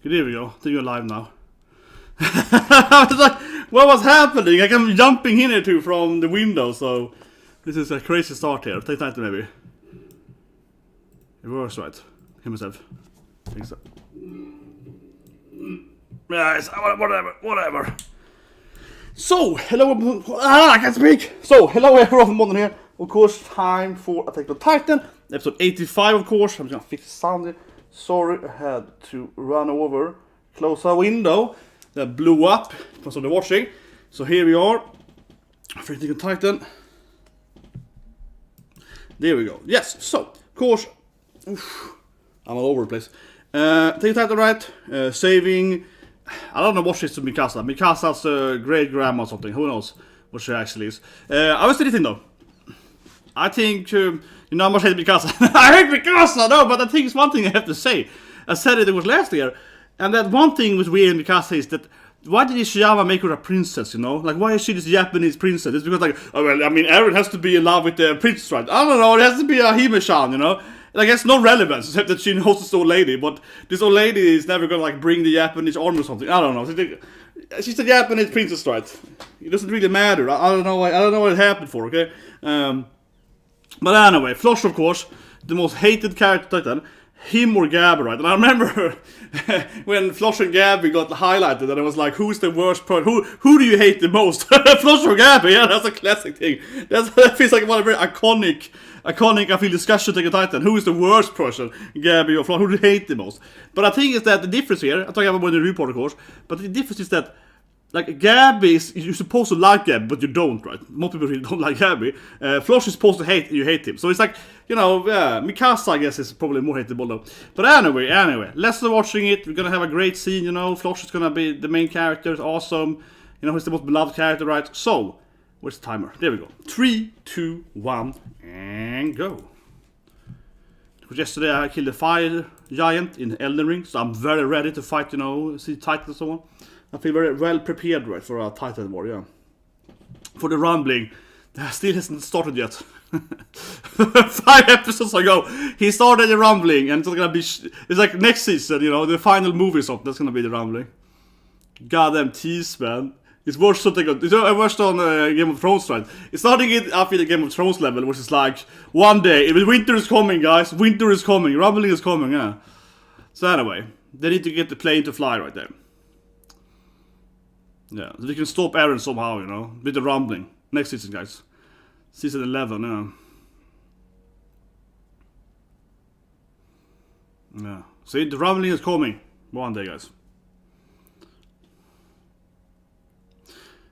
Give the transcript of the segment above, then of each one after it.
Okay, there we go. I think you're live now. I was like, what was happening? Like, I'm jumping in here too from the window, so this is a crazy start here. Take that maybe. It works, right? Hear myself. I think so. Yes, whatever. So, hello, I can't speak. So, hello everyone, here. Of course, time for Attack on Titan, episode 85, of course. I'm just gonna fix the sound here. Sorry, I had to run over, close our window that blew up because of the watching. So here we are, Attack on Titan. There we go. Yes, so, of course, I'm all over the place. Take Titan, right? Saving. I don't know what she's to Mikasa. Mikasa's great grandma or something. Who knows what she actually is. I was thinking though. I think you know how much I hate Mikasa. I hate Mikasa, no, but I think it's one thing I have to say. I said it was last year, and that one thing with weird in Mikasa is that why did Ishiyama make her a princess? You know, like why is she this Japanese princess? It's because like, oh well, I mean, Eren has to be in love with the princess, right? I don't know. It has to be a Hime-chan, you know. Like, it's no relevance, except that she knows this old lady, but this old lady is never gonna, like, bring the Japanese army or something. I don't know. She's a Japanese princess, right? It doesn't really matter. I don't know what it happened for, okay? But anyway, Floch, of course, the most hated character Titan, him or GABI, right? And I remember when Floch and GABI got highlighted, and it was like, who's the worst person? Who do you hate the most? Floch or GABI? Yeah, that's a classic thing. That feels like one very iconic, I feel, discussion to Titan. Who is the worst person? GABI or Floch? Who do you hate the most? But I think is that the difference here, I'm talking about the report, of course, but the difference is that, like, GABI is, you're supposed to like GABI, but you don't, right? Most people really don't like GABI. Floch is supposed to hate, you hate him. So it's like, you know, yeah, Mikasa, I guess, is probably more hateable though. But anyway, let's start watching it. We're gonna have a great scene, you know. Floch is gonna be the main character, it's awesome. You know, he's the most beloved character, right? So, where's the timer? There we go. 3, 2, 1, and go. Because yesterday I killed a fire giant in Elden Ring, so I'm very ready to fight, you know, see Titan and so on. I feel very well prepared, right, for a Titan war, yeah. For the rumbling, that still hasn't started yet. 5 episodes ago, he started the rumbling, and it's gonna be, it's like next season, you know, the final movie or something, that's gonna be the rumbling. Goddamn tease, man. It's worse something. It's worse on Game of Thrones, right? It's starting it up in the Game of Thrones level, which is like, one day, winter is coming, guys. Winter is coming. Rumbling is coming, yeah. So anyway, they need to get the plane to fly right there. Yeah, so they can stop Eren somehow, you know, with the rumbling. Next season, guys. Season 11, yeah. Yeah. See, the rumbling is coming. One day, guys.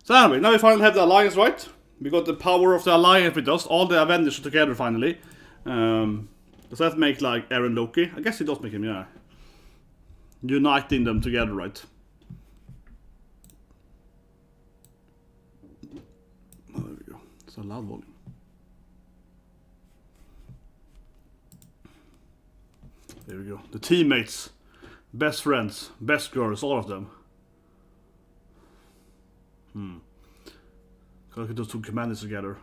So anyway, now we finally have the alliance, right? We got the power of the alliance with us. All the Avengers are together finally. Does that make like Eren Loki? I guess it does make him, yeah. Uniting them together, right? Oh, there we go. It's a loud volume. There we go. The teammates, best friends, best girls, all of them. Gotta get those two commanders together.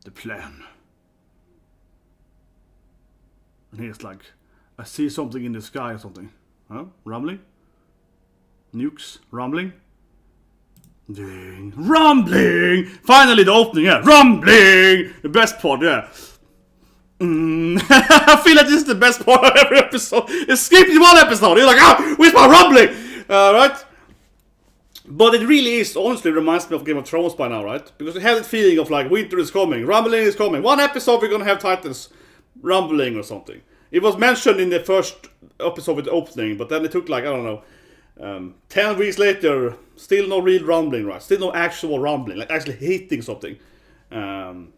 The plan. And here's like, I see something in the sky or something. Huh? Rumbling? Nukes? Rumbling? Ding. Rumbling! Finally the opening, yeah. Rumbling! The best part, yeah. I feel like this is the best part of every episode. You skip one episode, you're like, ah, where's my rumbling? Right? But it really is, honestly, reminds me of Game of Thrones by now, right? Because you have that feeling of like, winter is coming, rumbling is coming. One episode we're gonna have Titans rumbling or something. It was mentioned in the first episode with the opening, but then it took like, I don't know, 10 weeks later, still no real rumbling, right? Still no actual rumbling, like actually hitting something. And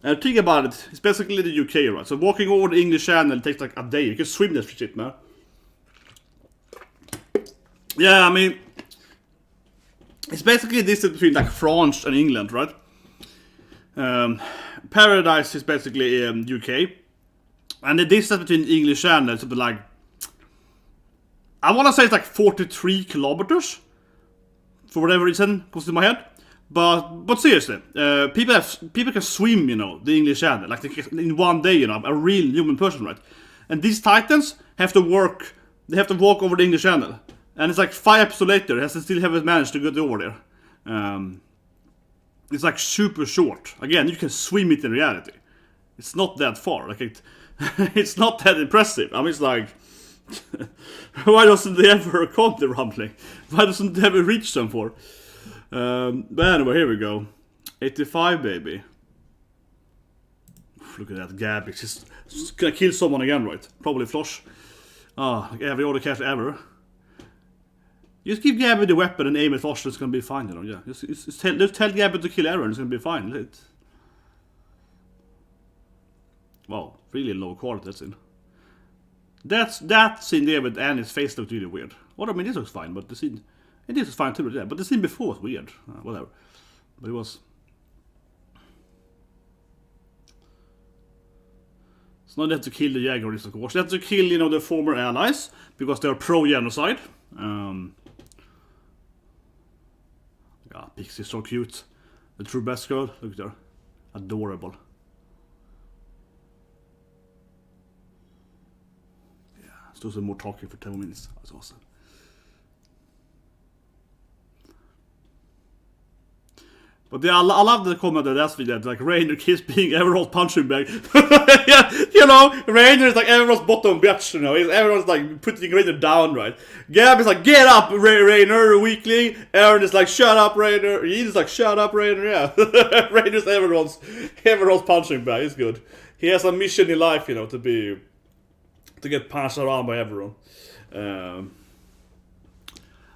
think about it, it's basically the UK, right? So walking over the English Channel takes like a day. You can swim that shit, man. Yeah, I mean, it's basically the distance between like France and England, right? Paradise is basically UK. And the distance between English Channel is like, I want to say it's like 43 kilometers. For whatever reason, goes to my head. But seriously, people can swim, you know, the English Channel, like in one day, you know, a real human person, right? And these Titans have to work they have to walk over the English Channel. And it's like 5 episodes later, he still haven't managed to get over there. It's like super short. Again, you can swim it in reality. It's not that far. Like it's not that impressive. I mean, it's like, why doesn't they ever come to rumbling? Why doesn't they ever reach them for? But anyway, here we go. 85, baby. Look at that Gabi. She's gonna kill someone again, right? Probably Floch. Like every other character ever. Just give Gabi the weapon and aim at Floch, it's gonna be fine, you know, yeah. Just tell Gabi to kill Eren, it's gonna be fine. Wow, really low quality, that scene. That scene there with Annie's face looked really weird. Well, I mean, this looks fine, but the scene... And this was fine too, yeah. But the scene before was weird. Whatever. But it was... So now they have to kill the Jaegerists, of course. They have to kill, you know, the former allies, because they're pro-genocide. Pixie's so cute. The true best girl. Look there. Adorable. Yeah, let's do some more talking for 10 minutes. That's awesome. But yeah, I love the comment of that video, like Reiner keeps being everyone's punching bag. Yeah, you know, Reiner is like everyone's bottom bitch, you know, everyone's like putting Reiner down, right? Gab is like, get up, Reiner, weakling. Eren is like, shut up, Reiner. He's like, shut up, Reiner, yeah. Reiner's everyone's punching bag, it's good. He has a mission in life, you know, to get punched around by everyone. A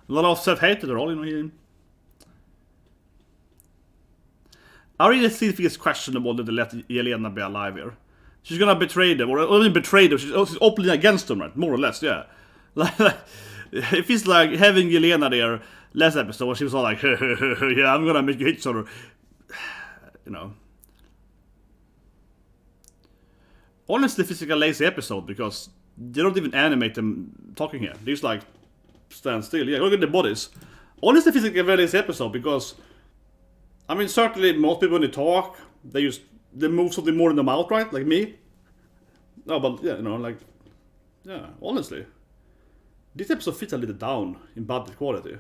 lot of self-hatred all, you know, I really think it's questionable that they let Yelena be alive here. She's gonna betray them, or even betray them. She's openly against them, right? More or less, yeah. Like, if it's like having Yelena there last episode, where she was all like, yeah, I'm gonna make you hit her. You know. Honestly, this is like a lazy episode, because they don't even animate them talking here. They just like stand still. Yeah, look at the bodies. Honestly, this is like a very lazy episode, because... I mean, certainly most people when they talk, they move something more in the mouth, right? Like me. No, but yeah, you know, like, yeah, honestly. This episode fits a little down in bad quality.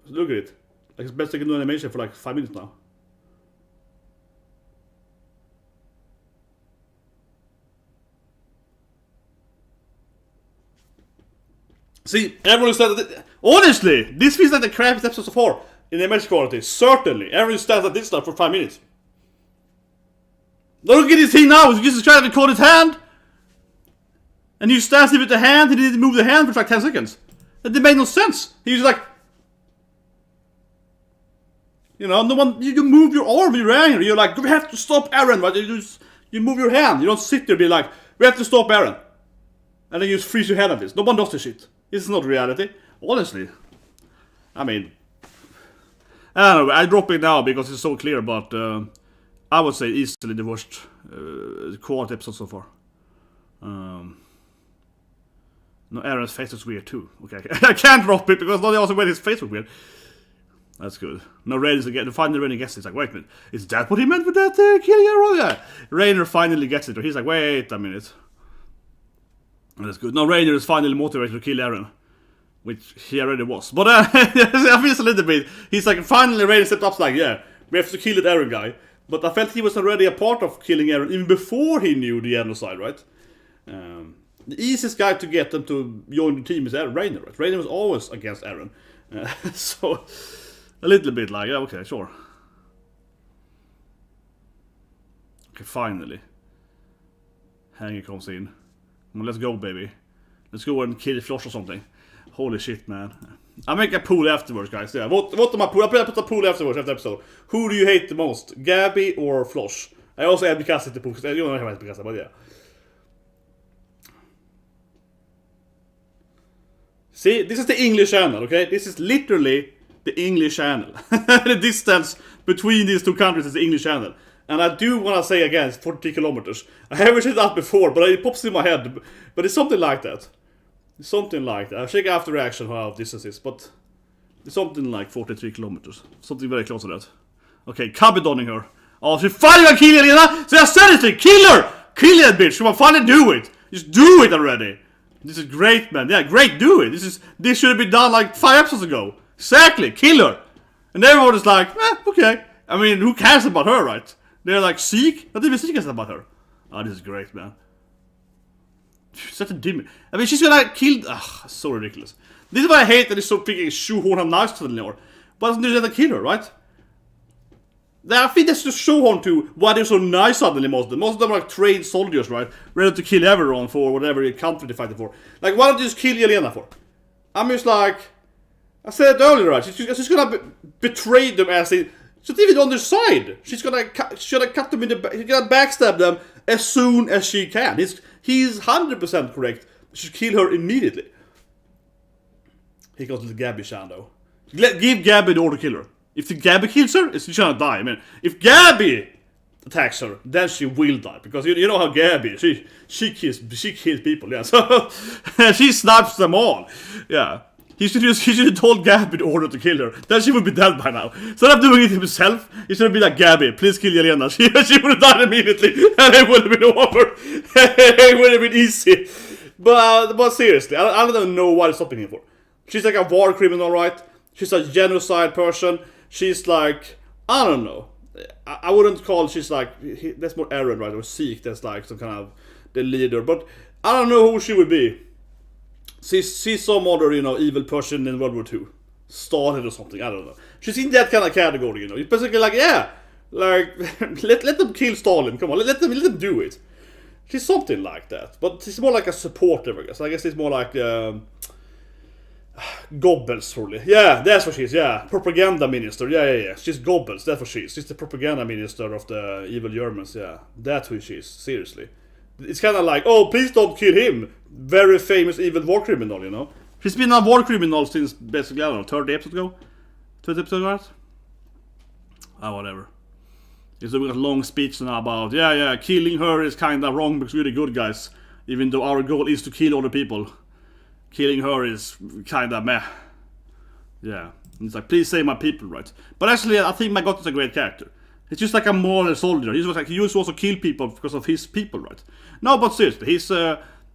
Look at it. Like, it's best I can do animation for like 5 minutes now. See, everyone said that. Honestly, this feels like the crappiest episode so far. In the image quality, certainly. Everyone stands at this stuff for 5 minutes. Look at this thing now, he's just trying to record his hand. And you stand with the hand, he didn't move the hand for like 10 seconds. That made no sense. He was like... You know, no one, you move your arm, you're angry. You're like, we have to stop Eren, right? You move your hand, you don't sit there and be like, we have to stop Eren. And then you just freeze your hand at this. No one does this shit. This is not reality. Honestly. I mean... I don't know, I drop it now because it's so clear, but I would say easily the worst quality episode so far. No, Eren's face is weird too. Okay, I can't drop it because nobody also made his face look weird. That's good. No, Reiner's again. Finally, Reiner gets it. He's like, wait a minute, is that what he meant with that killing Eren? Yeah. Reiner finally gets it. He's like, wait a minute. That's good. No, Reiner is finally motivated to kill Eren. Which he already was. But I feel a little bit. He's like, finally Reiner stepped up, like, yeah, we have to kill that Eren guy. But I felt he was already a part of killing Eren even before he knew the genocide, right? The easiest guy to get them to join the team is Reiner, right? Reiner was always against Eren. So, a little bit like, yeah, okay, sure. Okay, finally. Hanger comes in. Come on, let's go, baby. Let's go and kill Floch or something. Holy shit, man. I'll make a pool afterwards, guys. Yeah, vote on my pool. I'll put a pool afterwards after the episode. Who do you hate the most? Gabi or Floch? I also add Mikasa in the pool, because I don't know how I hate Mikasa, but yeah. See, this is the English channel, okay? This is literally the English channel. The distance between these two countries is the English channel. And I do want to say again, it's 43 kilometers. I haven't said that before, but it pops in my head. But it's something like that. Something like that. I'll check after reaction how distance is, but it's something like 43 kilometers. Something very close to that. Okay, Gabi donning her. Oh, she finally gonna kill Yelena! So I said it, kill her! Kill that bitch! She will finally do it! Just do it already. This is great, man. Yeah, great, do it. This should have been done like 5 episodes ago. Exactly, kill her. And everyone is like, okay. I mean, who cares about her, right? They're like, Zeke? Not even Zeke cares about her. Oh, this is great, man. Such a demon. I mean, she's gonna kill... Ugh, so ridiculous. This is why I hate that it's so freaking shoehorn how nice to the Lord. But doesn't do that to kill her, right? I think that's just shoehorn to why they're so nice suddenly, most of them. Most of them are like trained soldiers, right? Ready to kill everyone for whatever country they're fighting for. Like, why don't you just kill Yelena for? I'm just like... I said it earlier, right? She's gonna betray them as they... She's even on their side. She's gonna cut them in the back. She's gonna backstab them as soon as she can. He's 100% correct. She should kill her immediately. Here goes the Gabi-chan, though. Give Gabi the order to kill her. If the Gabi kills her, she's gonna die. I mean, if Gabi attacks her, then she will die. Because you know how Gabi is. She kills people, yeah. So she snipes them all. Yeah. He should have told Gabi the order to kill her. Then she would be dead by now. Instead of doing it himself, he should have been like, Gabi, please kill Yelena. She would have died immediately. And it would have been over. It would have been easy. But seriously, I don't even know what it's stopping him for. She's like a war criminal, right? She's a genocide person. She's like, I don't know. I wouldn't call she's like, that's more Eren, right? Or Zeke, that's like some kind of the leader. But I don't know who she would be. She's some other, evil person in World War II. Started or something, I don't know. She's in that kind of category, It's basically like, yeah, like, let them kill Stalin, come on, let them do it. She's something like that. But she's more like a supporter, I guess. I guess it's more like, Goebbels, probably. Yeah, that's what she is, yeah. Propaganda minister, yeah. She's Goebbels, that's what she is. She's the propaganda minister of the evil Germans, yeah. That's who she is, seriously. It's kind of like, oh, please don't kill him. Very famous evil war criminal, She's been a war criminal since basically, I don't know, 30 episodes ago? 20 episodes ago, right? Ah, whatever. He's doing a long speech now about, yeah, killing her is kind of wrong because we're the good guys. Even though our goal is to kill other people. Killing her is kind of meh. Yeah. And it's like, please save my people, right? But actually, I think Magot is a great character. He's just like a moral soldier. He used to also kill people because of his people, right? No, but seriously,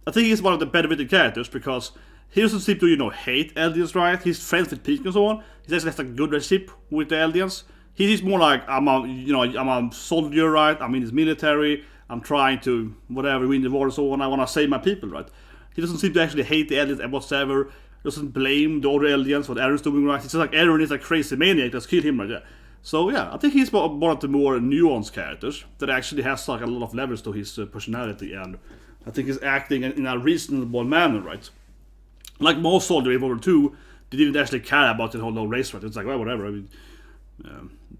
I think he's one of the better-written characters because he doesn't seem to, hate Eldians, right? He's friends with Pink and so on. He actually has a good relationship with the Eldians. He's more like, I'm a soldier, right? I'm in his military. I'm trying to, whatever, win the war and so on. I want to save my people, right? He doesn't seem to actually hate the Eldians whatsoever. Doesn't blame the other Eldians for what Eren's doing, right? It's just like Eren is a crazy maniac. Let's kill him, right? Yeah. So yeah, I think he's one of the more nuanced characters that actually has like a lot of levels to his personality, and I think he's acting in a reasonable manner, right? Like most soldiers in World War II, they didn't actually care about the whole race, right? It's like, well, whatever. I mean,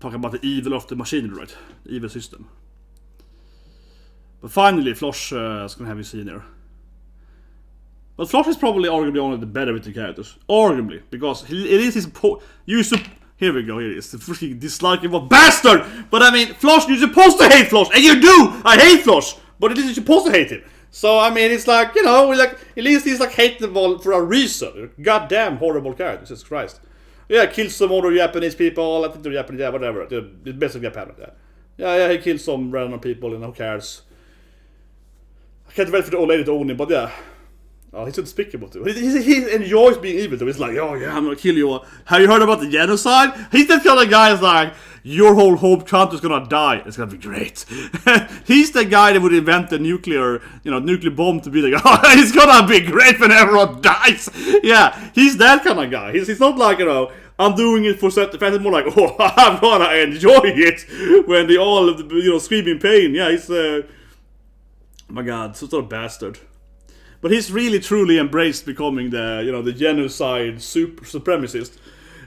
talking about the evil of the machinery, right? The evil system. But finally, Floch is gonna have you seen here. But Floch is probably arguably one of the better written characters, arguably, because it is his here we go, here it is. The freaking disliking of a bastard! But I mean, Floch, you're supposed to hate Floch, and you do! I hate Floch! But it is you're supposed to hate him. So, I mean, it's like, at least he's like hateable for a reason. Goddamn horrible character, Jesus Christ. Yeah, kills some other Japanese people, I think they're Japanese, yeah, whatever. They're basically Japan, yeah. Yeah, he kills some random people, and who cares? I can't wait for the old lady to own him, but yeah. Oh, he's unspeakable too. He enjoys being evil too. He's like, oh yeah, I'm gonna kill you. Have you heard about the genocide? He's that kind of guy who's like, your whole country's gonna die. It's gonna be great. He's the guy that would invent the nuclear bomb to be like, oh, it's gonna be great when everyone dies. Yeah, he's that kind of guy. He's not like, I'm doing it for self-defense. It's more like, oh, I'm gonna enjoy it when they all, scream in pain. Yeah, he's, my God, such a bastard. But he's really truly embraced becoming the genocide supremacist.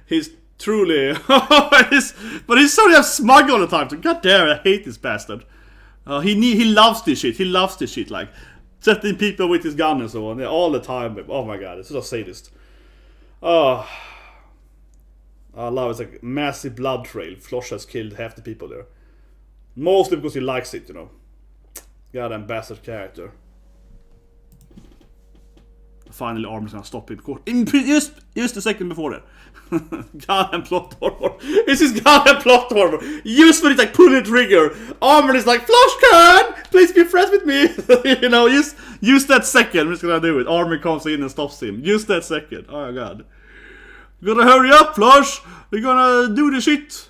He's truly, but he's so smug all the time. So God damn, I hate this bastard. He loves this shit. He loves this shit, like setting people with his gun and so on, all the time. Oh my God, it's just a sadist. Oh, I love it. It's like massive blood trail. Floch has killed half the people there, mostly because he likes it, Goddamn bastard character. Finally, Armin's gonna stop him. Just a second before that. Goddamn plot armor. It's his goddamn plot armor. Just when it's like pulling the trigger, Armin is like, Floch, please be friends with me. You know, use that second. We're just gonna do it. Armin comes in and stops him. Use that second. Oh my god. We're gonna hurry up, Floch. We're gonna do the shit.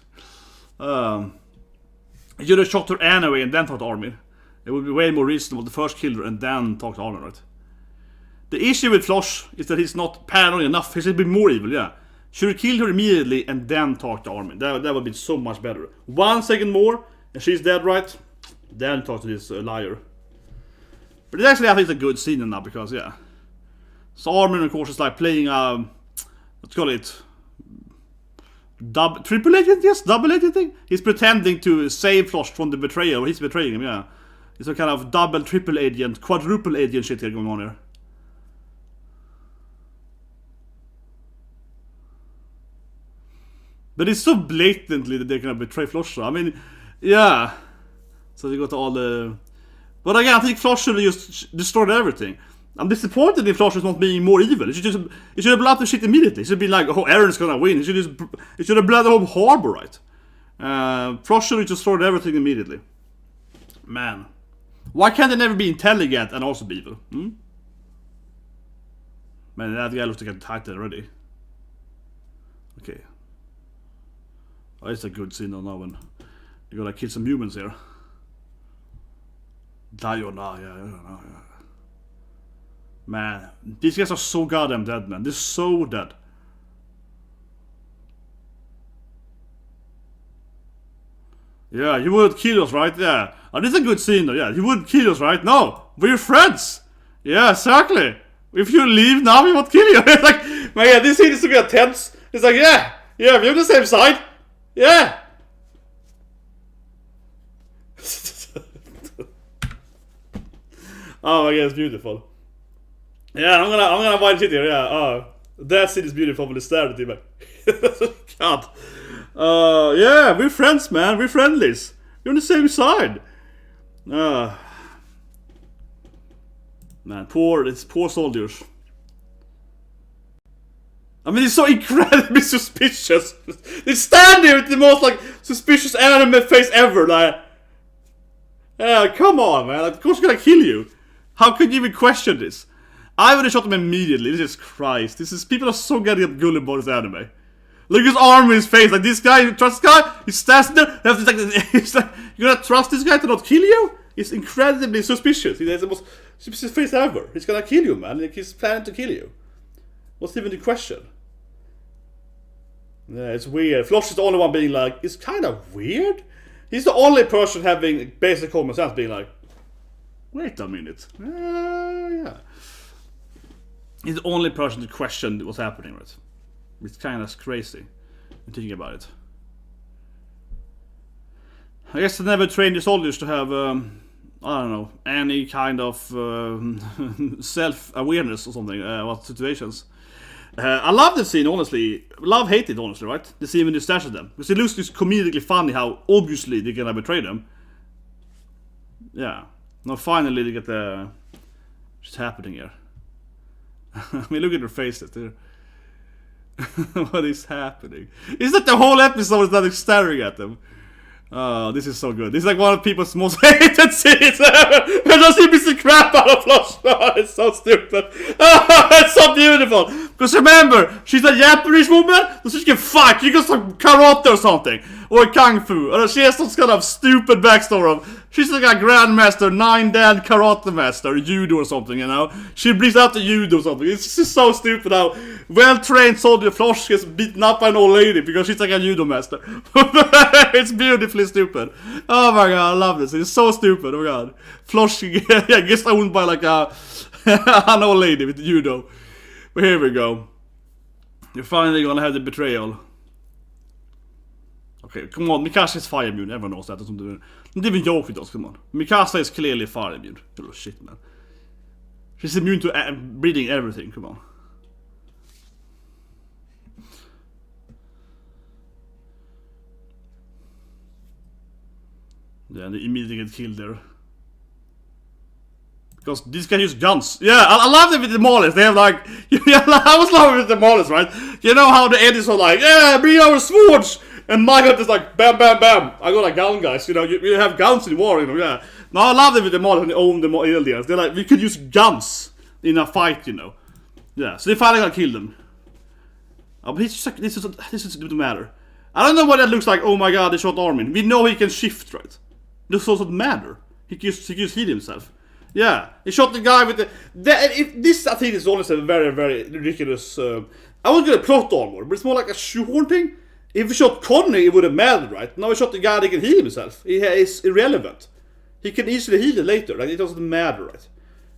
You should have shot her anyway and then talk to Armin. It would be way more reasonable to first kill her and then talk to Armin, right? The issue with Floch is that he's not paranoid enough. He should be more evil, yeah. Should have killed her immediately and then talk to Armin. That would be so much better. 1 second more and she's dead, right? Then talk to this liar. But it's actually, I think, it's a good scene now because, yeah. So Armin, of course, is like playing let's call it triple agent, yes, double agent thing. He's pretending to save Floch from the betrayal. He's betraying him, yeah. It's a kind of double, triple agent, quadruple agent shit here going on here. But it's so blatantly that they're gonna betray Floch. I mean, yeah. So they got all the. But again, I think Floch should have just destroyed everything. I'm disappointed in Floch is not being more evil. It should have blown up the shit immediately. It should be like, oh, Eren's gonna win. It should have blown the whole harbor, right? Floch should have destroyed everything immediately. Man, why can't they never be intelligent and also be evil? Man, that guy looks to get tighter already. Okay. Oh, it's a good scene now when you gotta kill some humans here. Die or not, yeah. Man, these guys are so goddamn dead, man. They're so dead. Yeah, you would kill us, right? Yeah. Oh, this is a good scene, though. Yeah, you would kill us, right? No, we're friends. Yeah, exactly. If you leave now, we won't kill you. It's like, man, yeah, this scene is to be tense. It's like, yeah, we're on the same side. Yeah. Oh my god, it's beautiful. Yeah, I'm gonna watch it here. Yeah, oh, that scene is beautiful. The stare at him. God. Yeah, we're friends, man. We're friendlies. We're on the same side. Man, poor soldiers. I mean, it's so incredibly suspicious. They stand there with the most like suspicious anime face ever. Like, yeah, come on, man. Like, of course, gonna kill you. How could you even question this? I would have shot him immediately. Jesus Christ. People are so getting up gullible about this anime. Look at his arm in his face. Like, this guy, you trust this guy? He stands there. He's like, you're gonna trust this guy to not kill you? He's incredibly suspicious. He has the most suspicious face ever. He's gonna kill you, man. Like, he's planning to kill you. What's even the question? Yeah, it's weird. Floch is the only one being like, it's kind of weird. He's the only person having basic common sense, being like, wait a minute. Yeah. He's the only person to question what's happening, right? It's kind of crazy, thinking about it. I guess they never trained the soldiers to have, I don't know, any kind of self-awareness or something about situations. I love the scene, honestly. Hate it, honestly, right? The scene when they stash at them. Because it looks just comedically funny how obviously they're gonna betray them. Yeah. Now finally they get the... What's happening here? I mean, look at their faces. What is happening? Is that the whole episode is not staring at them? Oh, this is so good. This is like one of people's most hated scenes ever. I just see the crap out of Floch. Oh, it's so stupid. Oh, it's so beautiful. Because remember, she's a Japanese woman, so she can fight. She got some karate or something. Or kung fu. Or she has some kind of stupid backstory of... She's like a grandmaster, 9-dan karate master, judo or something, you know. She brings out the judo or something. It's just so stupid how well-trained soldier Floch gets beaten up by an old lady because she's like a judo master. It's beautifully stupid. Oh my god, I love this. It's so stupid. Oh my god. Floch gets owned by like an old lady with judo. But here we go. You're finally gonna have the betrayal. Okay, come on. Mikasa is fire immune. Everyone knows that. Don't even joke with us, come on. Mikasa is clearly fire immune. Oh shit, man. She's immune to breathing everything, come on. Yeah, they immediately get killed there. Because these guys use guns. Yeah, I love them with the Marleys. They have like... I was loving with the Marleys, right? You know how the editors are like, yeah, bring our swords! And my god is like, bam, bam, bam. I got a gun, guys. You know, you have guns in war, you know, yeah. No, I love it with the Marley and they own the aliens. They're like, we could use guns in a fight, you know. Yeah, so they finally gotta kill them. Oh, but he's just like, this doesn't matter. I don't know what that looks like. Oh my god, they shot Armin. We know he can shift, right? This doesn't matter. He can just heal himself. Yeah, he shot the guy with the this I think is honestly a very, very ridiculous. I was gonna plot armor, but it's more like a shoehorn thing. If he shot Connie, it would have mattered, right? Now he shot the guy that can heal himself. It's irrelevant. He can easily heal it later, right? It doesn't matter, right?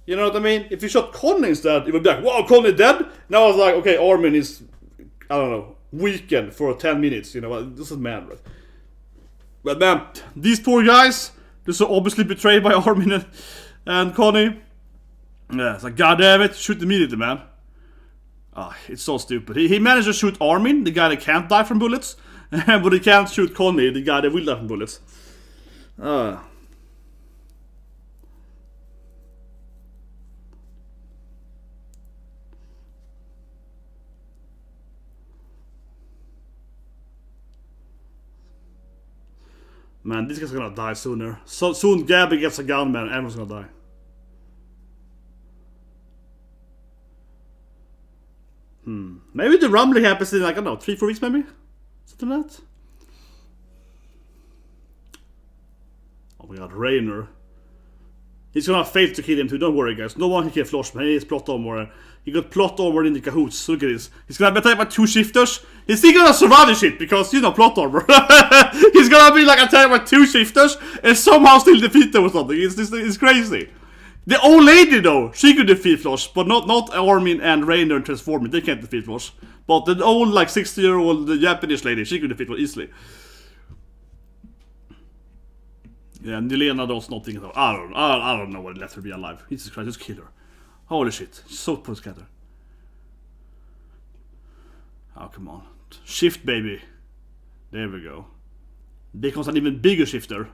You know what I mean? If you shot Connie instead, it would be like, wow, Connie dead? Now I was like, okay, Armin is, I don't know, weakened for 10 minutes, you know, it doesn't matter, right? But man, these poor guys, they're so obviously betrayed by Armin and Connie. Yeah, it's like, god damn it, shoot immediately, man. Ah, it's so stupid. He managed to shoot Armin, the guy that can't die from bullets, but he can't shoot Connie, the guy that will die from bullets. Man, this guy's gonna die sooner. So soon Gabi gets a gun, man, everyone's gonna die. Maybe the rumbling happens in like, I don't know, 3-4 weeks maybe? Something like that? Oh my god, Reiner. He's gonna fail to kill him too, don't worry guys. No one can kill Floch, man, he is plot armor. He got plot armor in the cahoots, look at this. He's gonna be attacked by 2 shifters. He's still gonna survive this shit, because, you know, plot armor. He's gonna be like attacked by 2 shifters, and somehow still defeat them or something. It's crazy. The old lady though, she could defeat Floch, but not Armin and Reiner and Transforming, they can't defeat Floch. But the old like 60-year-old Japanese lady, she could defeat Floch easily. Yeah, Nilena does nothing at all. I don't know what let her be alive. Jesus Christ, just kill her. Holy shit, so pussycatter. Oh come on. Shift baby. There we go. Becomes an even bigger shifter.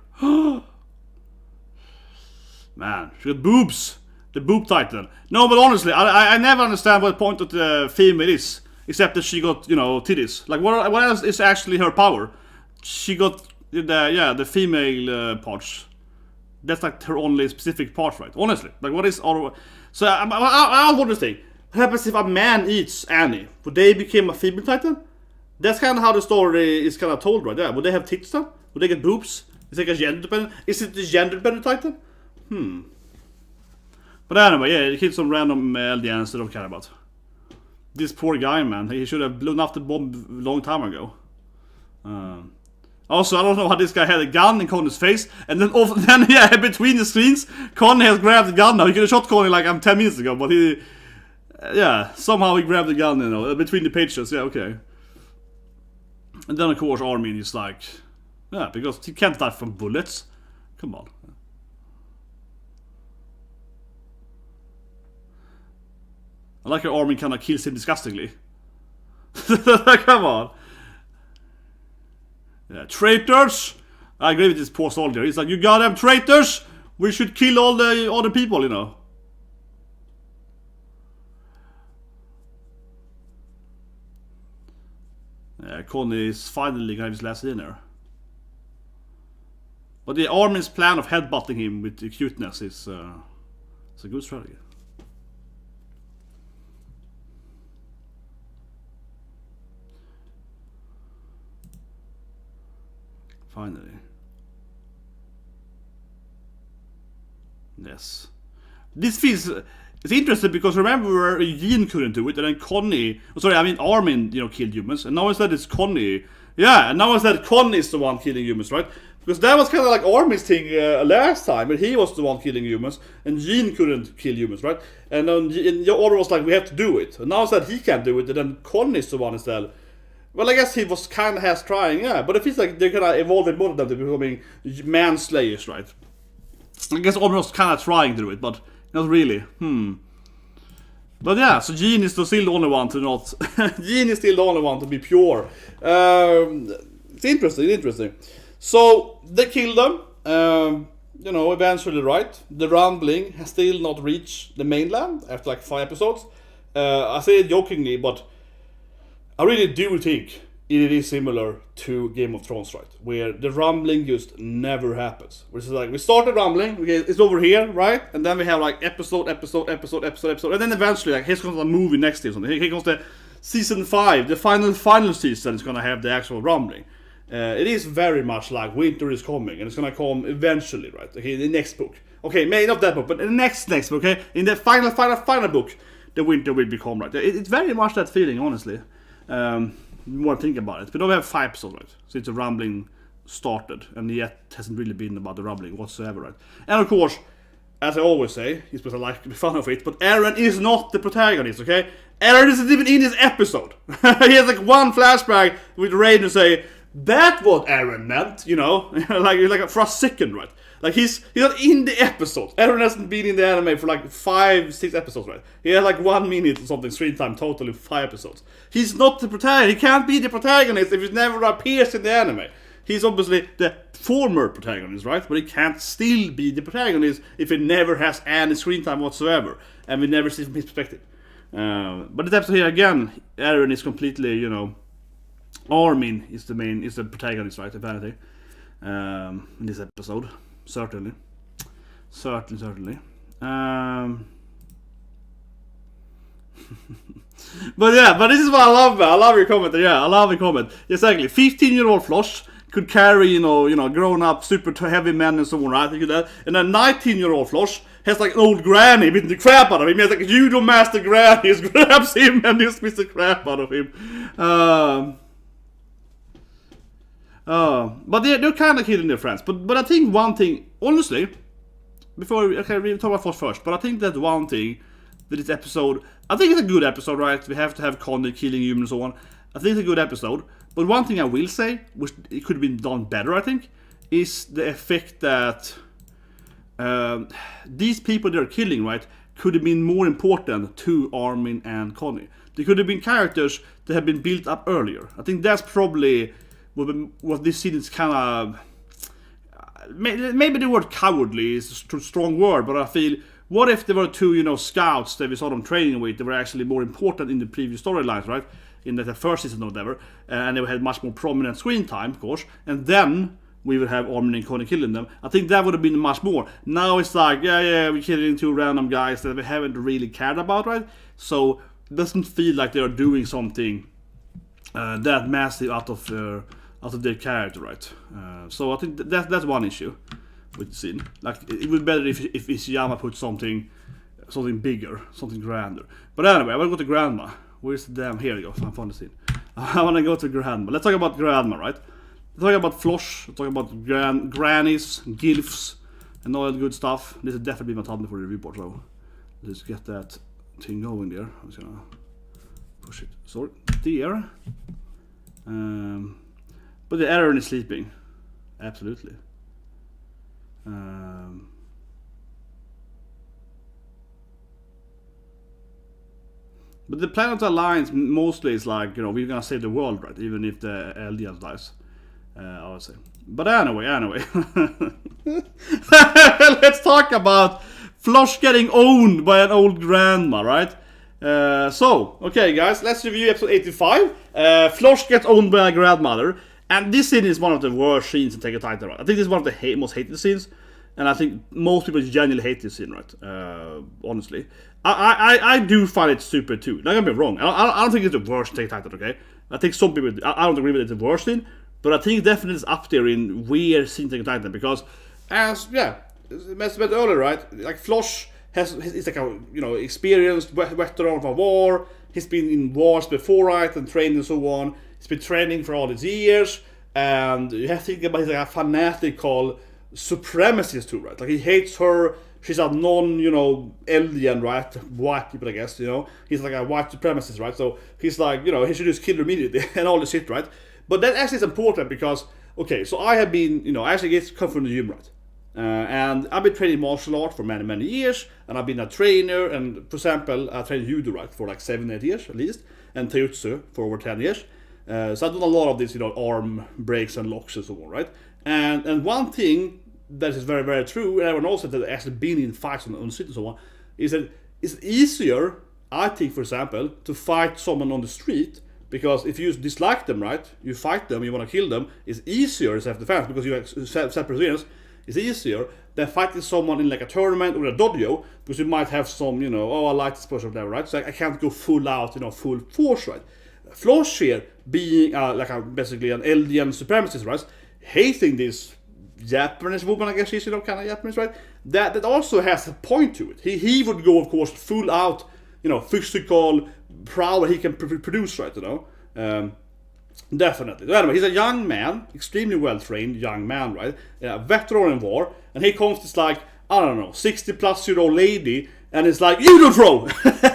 Man, she got boobs. The boob titan. No, but honestly, I never understand what the point of the female is. Except that she got, you know, titties. Like, what else is actually her power? She got, the female parts. That's like her only specific part, right? Honestly. Like, what is all... So, I wonder thing. What happens if a man eats Annie? Would they become a female titan? That's kind of how the story is kind of told, right? Yeah, would they have tits then? Would they get boobs? Is it like a gender dependent? Is it the gender dependent titan? But anyway, yeah, he killed some random LDNs that I don't care about. This poor guy, man, he should have blown up the bomb a long time ago. Also, I don't know how this guy had a gun in Connie's face, and then yeah, between the screens, Connie has grabbed the gun now. He could have shot Connie like 10 minutes ago, but he... yeah, somehow he grabbed the gun, you know, between the pages, yeah, okay. And then, of course, Armin is like... yeah, because he can't die from bullets. Come on. I like how Armin kind of kills him disgustingly. Come on. Yeah, traitors! I agree with this poor soldier. He's like, you goddamn traitors! We should kill all the other people, you know. Yeah, Connie is finally gonna have his last dinner. But the Armin's plan of headbutting him with the cuteness is it's a good strategy. Finally. Yes. This feels... it's interesting because remember Jean couldn't do it and then Connie... sorry, I mean Armin, you know, killed humans. And now instead it's Connie. Yeah, and now instead Connie is the one killing humans, right? Because that was kind of like Armin's thing last time. But he was the one killing humans. And Jean couldn't kill humans, right? And then your order was like, we have to do it. And now instead he can't do it. And then Connie is the one instead. Well, I guess he was kind of trying, yeah. But it feels like they're kind of evolving both of them to becoming manslayers, right? I guess almost kind of trying to do it, but not really. But yeah, so Jean is still the only one to not... Jean is still the only one to be pure. It's interesting. So, they killed them. You know, eventually, right? The rumbling has still not reached the mainland after like 5 episodes. I say it jokingly, but... I really do think it is similar to Game of Thrones, right? Where the rumbling just never happens. Which is like, we start the rumbling, okay, it's over here, right? And then we have like episode, and then eventually, like, here's comes a movie next year or something. Here comes the season 5, the final season is gonna have the actual rumbling. It is very much like winter is coming, and it's gonna come eventually, right? Okay, the next book. Okay, maybe not that book, but the next book, okay? In the final book, the winter will become, right? It's very much that feeling, honestly. More think about it. But we have 5 episodes, right? Since the rumbling started, and yet hasn't really been about the rumbling whatsoever, right? And of course, as I always say, you're supposed to like to be fun of it, but Eren is not the protagonist, okay? Eren isn't even in this episode. He has like one flashback with Reiner say, "That's what Eren meant," you know, like for a second, right? Like he's not in the episode. Eren hasn't been in the anime for like 5-6 episodes, right? He had like 1 minute or something screen time total in 5 episodes. He's not the protagonist. He can't be the protagonist if he never appears in the anime. He's obviously the former protagonist, right? But he can't still be the protagonist if he never has any screen time whatsoever, and we never see from his perspective. But this episode here again, Eren is completely, you know, Armin is the protagonist, right? If anything, in this episode. Certainly. But this is what I love, man. I love your comment. Yeah, I love your comment. Exactly. 15-year-old Floch could carry, you know, grown-up, super heavy men and so on, right? And a 19-year-old Floch has like an old granny beating the crap out of him. He has like a judo master granny, just grabs him and just beats the crap out of him. But they're kind of killing their friends. But I think one thing, honestly, before we talk about Floch first, but I think that one thing that this episode, I think it's a good episode, right? We have to have Connie killing humans and so on. I think it's a good episode. But one thing I will say, which it could have been done better, I think, is the effect that these people they're killing, right, could have been more important to Armin and Connie. They could have been characters that have been built up earlier. I think that's probably what this scene is kind of... Maybe the word cowardly is a strong word, but I feel... What if there were 2, you know, scouts that we saw them training with that were actually more important in the previous storylines, right? In the first season or whatever. And they had much more prominent screen time, of course. And then we would have Armin and Connie killing them. I think that would have been much more. Now it's like, yeah, we're killing 2 random guys that we haven't really cared about, right? So it doesn't feel like they are doing something that massive out of their character, right? So I think that's one issue with the scene. Like, it would be better if Ishiyama put something bigger, something grander. But anyway, I want to go to Grandma. Where's the damn... Here we go, I found the scene. I want to go to Grandma. Let's talk about Grandma, right? Let's talk about Floch, let's talk about grannies, gilfs, and all that good stuff. This will definitely be my thumbnail for the report, so let's get that thing going there. I'm just gonna push it. Sorry, there. But the Eren is sleeping. Absolutely. But the Planet Alliance mostly is like, you know, we're gonna save the world, right? Even if the LDS dies, I would say. But anyway. Let's talk about Floch getting owned by an old grandma, right? So, okay guys, let's review episode 85. Floch gets owned by a grandmother. And this scene is one of the worst scenes in Attack on Titan, right? I think this is one of the most hated scenes. And I think most people genuinely hate this scene, right? Honestly. I do find it stupid too. Don't get me wrong. I don't think it's the worst Attack on Titan, okay? I think some people... I don't agree with it, the worst scene. But I think definitely it's up there in weird scenes in Attack on Titan. Because, as mentioned earlier, right? Like, Floch is like a, you know, experienced veteran of a war. He's been in wars before, right? And trained and so on. He's been training for all these years. And you have to think about he's like a fanatical supremacist too, right? Like, he hates her. She's a you know, alien, right? White people, I guess, you know. He's like a white supremacist, right? So he's like, you know, he should just kill her immediately and all this shit, right? But that actually is important because, okay, so I have been, you know, I actually come from the gym, right? And I've been training martial art for many, many years. And I've been a trainer. And, for example, I trained judo, right? For like 7-8 years at least. And taijutsu for over 10 years. So I've done a lot of this, you know, arm breaks and locks and so on, right? And one thing that is very, very true, and everyone knows that has actually been in fights on the street and so on, is that it's easier, I think, for example, to fight someone on the street Because if you dislike them, right, you fight them, you want to kill them, it's easier in self-defense because you have self-perseverance. It's easier than fighting someone in like a tournament or a dojo, because you might have some, you know, oh, I like this person there, right? So I can't go full out, you know, full force, right? Floch here, being basically an Eldian supremacist, right? Hating this Japanese woman, I guess she's, you know, kind of Japanese, right? That also has a point to it. He would go, of course, full out, you know, physical power he can produce, right? You know, definitely. So anyway, he's a young man, extremely well trained young man, right? A veteran in war, and he comes to this like, I don't know, 60-plus-year-old lady, and it's like, you don't throw.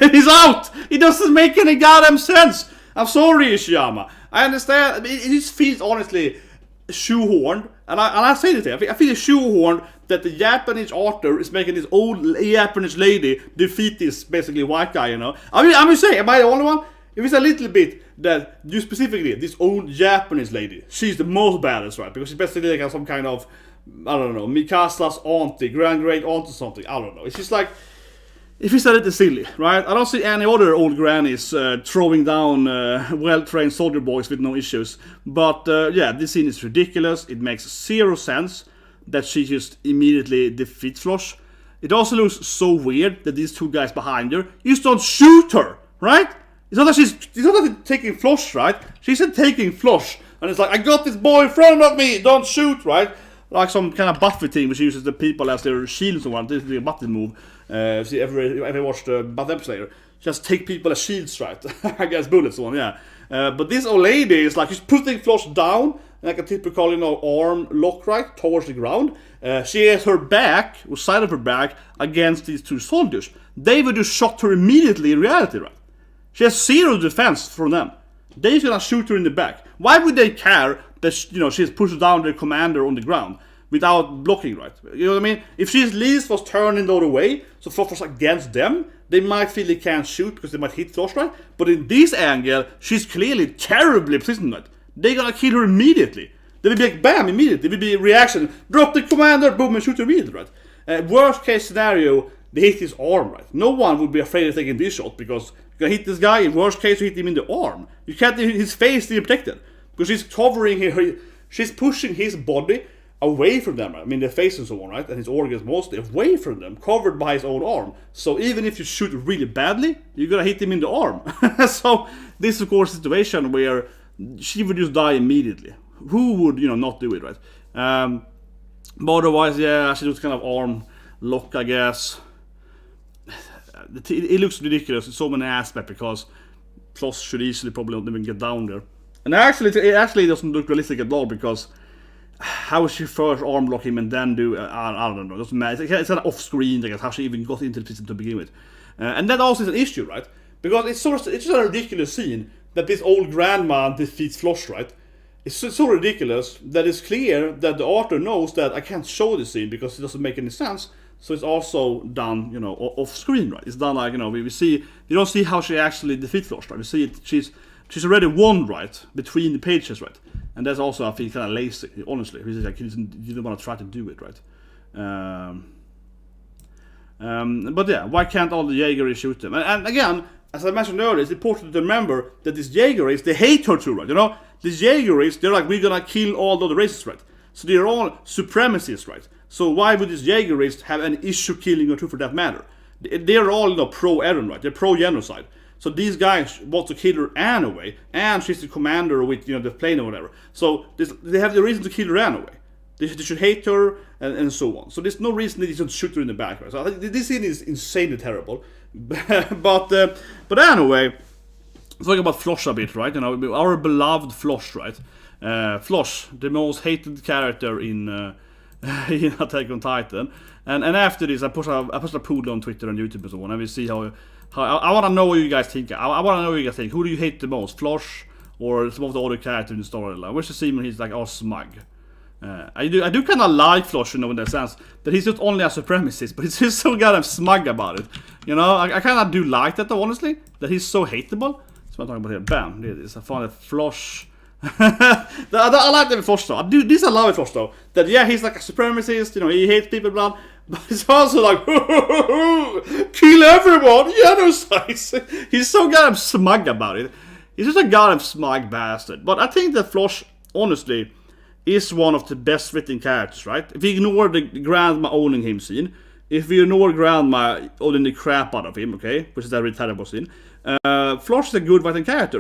He's out. It doesn't make any goddamn sense. I'm sorry, Ishiyama. I understand. It just feels honestly shoehorned, and I say this here. I feel shoehorned that the Japanese author is making this old Japanese lady defeat this basically white guy. You know, I mean, I'm just saying, am I the only one? If it's a little bit that you specifically, this old Japanese lady, she's the most badass, right? Because she's basically like some kind of, I don't know, Mikasa's auntie, great aunt or something. I don't know. It's just like, if it's a little silly, right? I don't see any other old grannies throwing down well-trained soldier boys with no issues. But yeah, this scene is ridiculous. It makes zero sense that she just immediately defeats Floch. It also looks so weird that these two guys behind her just don't shoot her, right? It's not that she's taking Floch, right? She's taking Floch, and it's like, I got this boy in front of me, don't shoot, right? Like some kind of Buffy team which uses the people as their shields or something. This is a Buffy move. See, ever watched Buffy Slayer? Just take people as shields, right? I guess bullets on, yeah. But this old lady is like, she's putting Floch down, like a typical, you know, arm lock, right, towards the ground. She has her back, or side of her back, against these two soldiers. They would just shot her immediately in reality, right? She has zero defense from them. They're gonna shoot her in the back. Why would they care that, you know, she's pushed down their commander on the ground without blocking, right? You know what I mean? If she at least was turning the other way, so Floch was against them, they might feel they can't shoot because they might hit Floch, right? But in this angle, she's clearly terribly positioned, right? They're gonna kill her immediately. They will be like, bam, immediately. There will be a reaction. Drop the commander, boom, and shoot her immediately, right? Worst case scenario, they hit his arm, right? No one would be afraid of taking this shot because you can hit this guy. In worst case, you hit him in the arm. You can't hit his face to be protected because she's covering her. She's pushing his body away from them, right? I mean, the face and so on, right? And his organs mostly away from them, covered by his own arm. So even if you shoot really badly, you're gonna hit him in the arm. So this is, of course, a situation where she would just die immediately. Who would, you know, not do it, right? But otherwise, yeah, she does kind of arm lock, I guess. It looks ridiculous in so many aspects because Floch should easily probably not even get down there. And it actually doesn't look realistic at all because how she first arm lock him and then do, I don't know, it doesn't matter. It's kind of off screen, I guess, how she even got into the position to begin with. And that also is an issue, right? Because it's just a ridiculous scene that this old grandma defeats Floch, right? It's so ridiculous that it's clear that the author knows that I can't show this scene because it doesn't make any sense. So it's also done, you know, off screen, right? It's done like, you know, we see, you don't see how she actually defeats Floch, right? We see it, she's already won, right, between the pages, right? And that's also, I feel, kind of lazy, honestly. He's like, you don't want to try to do it, right? But yeah, why can't all the Jaegerists shoot them? And again, as I mentioned earlier, it's important to remember that these Jaegerists, they hate her too, right? You know, these Jaegerists, they're like, we're gonna kill all the other races, right? So they're all supremacists, right? So why would these Jaegerists have an issue killing her too, for that matter? They're all, you know, pro-Eren, right? They're pro-genocide. So these guys want to kill her anyway, and she's the commander with, you know, the plane or whatever. So they have the reason to kill her anyway. They should hate her and so on. So there's no reason they should shoot her in the back, right? So I think this scene is insanely terrible. But anyway, talking about Floch a bit, right? You know, our beloved Floch, right? Floch, the most hated character in Attack on Titan. And after this, I put a poll on Twitter and YouTube and so on, and we see how I want to know what you guys think. I want to know what you guys think. Who do you hate the most, Floch or some of the other characters in the storyline? Which seems he's like all smug. I do kind of like Floch, you know, in that sense that he's not only a supremacist, but he's just so goddamn smug about it. You know, I kind of do like that though, honestly, that he's so hateable. That's what I'm talking about here. Bam, there it is. I found a Floch. I like that with Floch though. I love with Floch though. That yeah, he's like a supremacist. You know, he hates people, blah. But it's also like kill everyone, genocide. He's so goddamn smug about it. he's just a goddamn smug bastard. But I think that Floch, honestly, is one of the best written characters, right? If you ignore the grandma owning him scene, if we ignore grandma owning the crap out of him, okay, which is a really terrible scene, Floch is a good written character,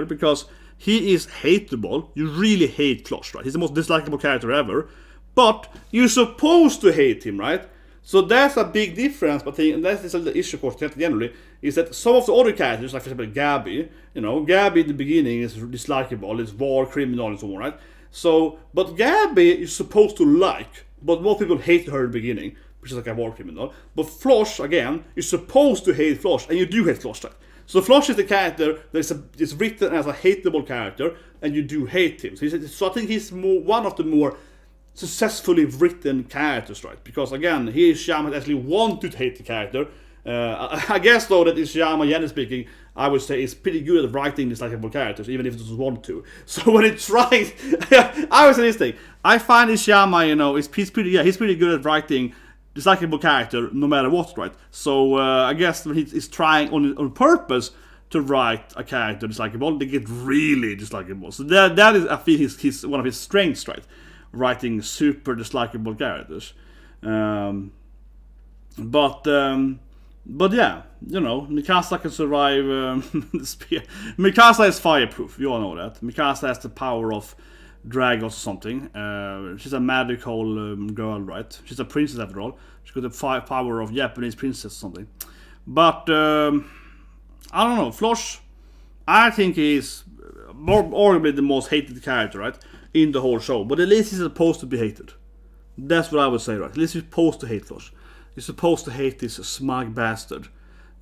because he is hateable. You really hate Floch, right? He's the most dislikable character ever, but you're supposed to hate him, right? So that's a big difference, but and that's the issue, of course, generally, is that some of the other characters, like for example GABI, GABI in the beginning is dislikable, it's war criminal and so on, right? So, but GABI is supposed to like, but more people hate her in the beginning, which is like a war criminal. But Floch, again, you're supposed to hate Floch, and you do hate Floch, right? So Floch is the character that is written as a hateable character, and you do hate him. So I think he's one of the more successfully written characters, right? Because again, here Ishiyama actually wanted to hate the character. I guess though that Ishiyama, generally speaking, I would say is pretty good at writing dislikable characters, even if it doesn't want to. So when it tries, I would say this thing. I find Ishiyama, he's pretty good at writing dislikable character no matter what, right? So I guess he's trying on purpose to write a character dislikable, they get really dislikable. So that is, I feel, his one of his strengths, right? Writing super dislikable characters. But yeah, Mikasa can survive the spear. Mikasa is fireproof, you all know that. Mikasa has the power of dragons or something. She's a magical girl, right? She's a princess after all. She's got the power of Japanese princess or something. But I don't know, Floch, I think he's arguably the most hated character, right, in the whole show. But at least he's supposed to be hated. That's what I would say, right? At least you're supposed to hate Floch. You're supposed to hate this smug bastard.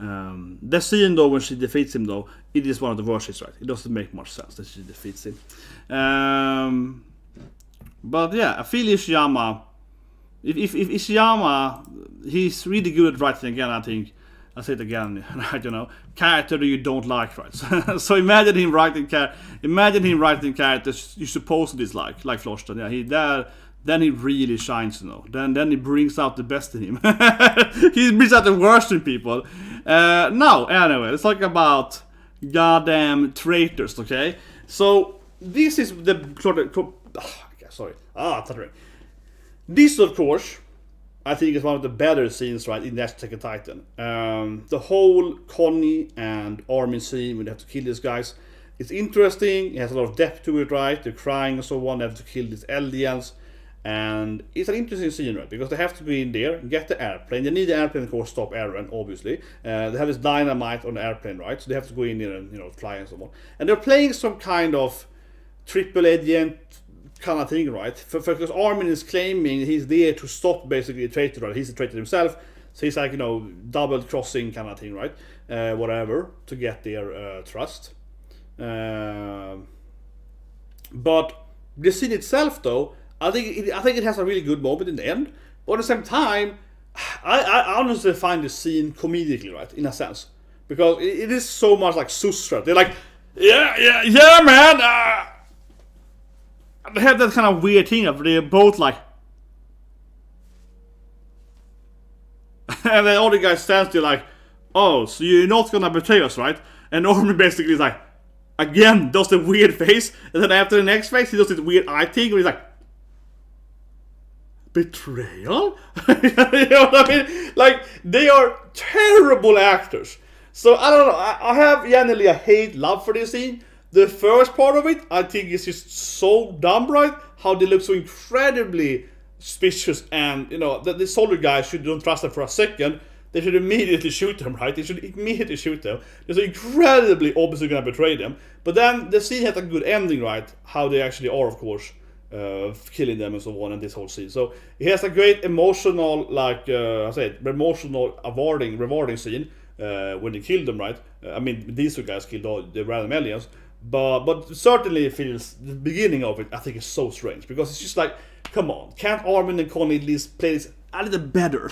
The scene though, when she defeats him though, it is one of the worst scenes, right? It doesn't make much sense that she defeats him. But yeah, I feel Ishiyama, if Ishiyama, he's really good at writing again, I think. I'll say it again, right? Character that you don't like, right? So imagine him writing characters you're supposed to dislike, like Floch. Yeah, then he really shines, Then he brings out the best in him. He brings out the worst in people. Now, anyway, let's talk about goddamn traitors, okay? So this is the This, of course, I think is one of the better scenes, right, in Attack on Titan. The whole Connie and Armin scene when they have to kill these guys, it's interesting. It has a lot of depth to it, right? They're crying and so on. They have to kill these aliens. And it's an interesting scene, right? Because they have to go in there and get the airplane. They need the airplane, of course, to stop Eren, obviously. They have this dynamite on the airplane, right? So they have to go in there and, fly and so on. And they're playing some kind of triple agent kind of thing, right? Because Armin is claiming he's there to stop basically a traitor, right? He's a traitor himself. So he's like, double crossing kind of thing, right? Whatever, to get their trust. But the scene itself, though, I think it has a really good moment in the end. But at the same time, I honestly find the scene comedically, right, in a sense, because it is so much like Susra. They're like, yeah, man. They have that kind of weird thing of they're both like, and then all the guys stands there like, oh, so you're not gonna betray us, right? And Armin basically is like, again, does the weird face, and then after the next face, he does this weird eye thing where he's like, betrayal? You know what I mean? Like, they are terrible actors. So I don't know, I have generally a hate-love for this scene. The first part of it, I think, is just so dumb, right? How they look so incredibly suspicious, and the soldier guys don't trust them for a second. They should immediately shoot them, right? They should immediately shoot them. They're so incredibly obviously gonna betray them. But then the scene had a good ending, right? How they actually are, of course, killing them and so on, and this whole scene. So it has a great emotional, rewarding scene when they killed them, right? I mean, these two guys killed all the random aliens. But certainly it feels, the beginning of it, I think, is so strange, because it's just like, come on, can't Armin and Connie at least play this a little better?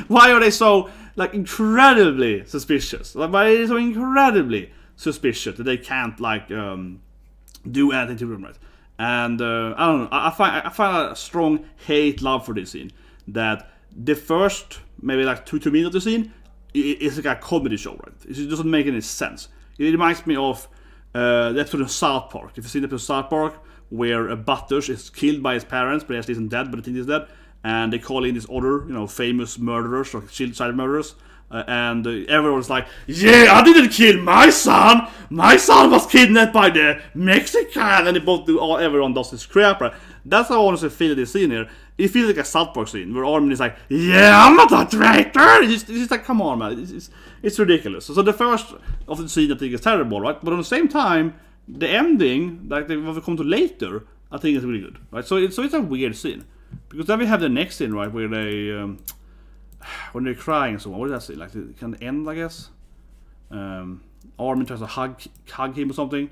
Why are they so incredibly suspicious? Why are they so incredibly suspicious that they can't do anything to them, right? And I don't know, I find a strong hate-love for this scene. That the first maybe 2 minutes of the scene is like a comedy show, right? It doesn't make any sense. It reminds me of the episode in South Park. If you've seen the episode of South Park, where Butters is killed by his parents, but he actually isn't dead, but I think he's dead, and they call in these other, famous murderers or child murderers, and everyone's like, yeah, I didn't kill my son was kidnapped by the Mexican, and they both everyone does this crap, right? That's how I honestly feel this scene here. It feels like a South Park scene where Armin is like, yeah, I'm not a traitor. It's just like, come on, man, it's ridiculous. So the first of the scene I think is terrible, right? But at the same time, the ending, like what we come to later, I think is really good, right? So it's a weird scene, because then we have the next scene, right, where they when they're crying and so on. What does that say? Like it can end, I guess. Armin tries to hug him or something,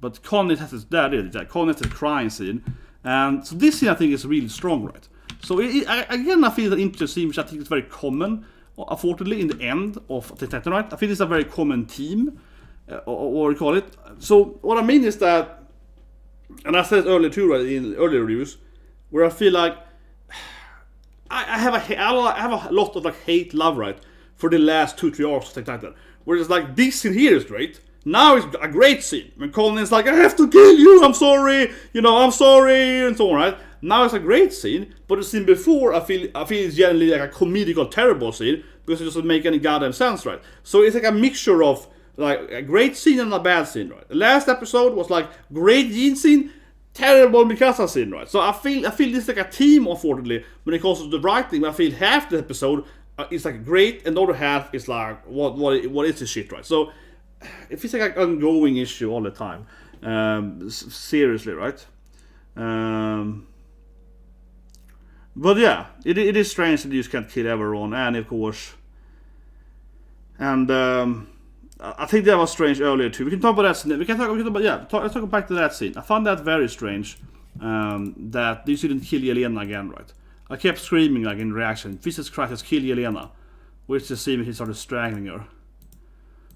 but Connie has this. Connie has a crying scene, and so this scene I think is really strong, right? So again, I feel that interesting scene, which I think is very common, unfortunately, in the end of the Tetanite. I feel it's a very common theme, or what you call it. So what I mean is that, and I said earlier too, right, in earlier reviews, where I feel like I have a lot of like hate-love, right, for the last 2-3 arcs of Titan. Where it's like, this scene here is great. Now it's a great scene. When Colin is like, I have to kill you, I'm sorry, I'm sorry, and so on, right? Now it's a great scene, but the scene before, I feel it's generally like a comedical, terrible scene, because it doesn't make any goddamn sense, right? So it's like a mixture of like a great scene and a bad scene, right? The last episode was like great Jean scene, terrible Mikasa scene, right? So I feel this is like a team, unfortunately, when it comes to the writing. I feel half the episode is like great, and the other half is like what is this shit, right? So it feels like an ongoing issue all the time. Seriously, right? But yeah, it is strange that you just can't kill everyone, and of course, and I think that was strange earlier too. We can talk about that scene. Let's talk back to that scene. I found that very strange, that they didn't kill Yelena again, right? I kept screaming like in reaction, Jesus Christ, let's kill Yelena. Which the scene when he started strangling her.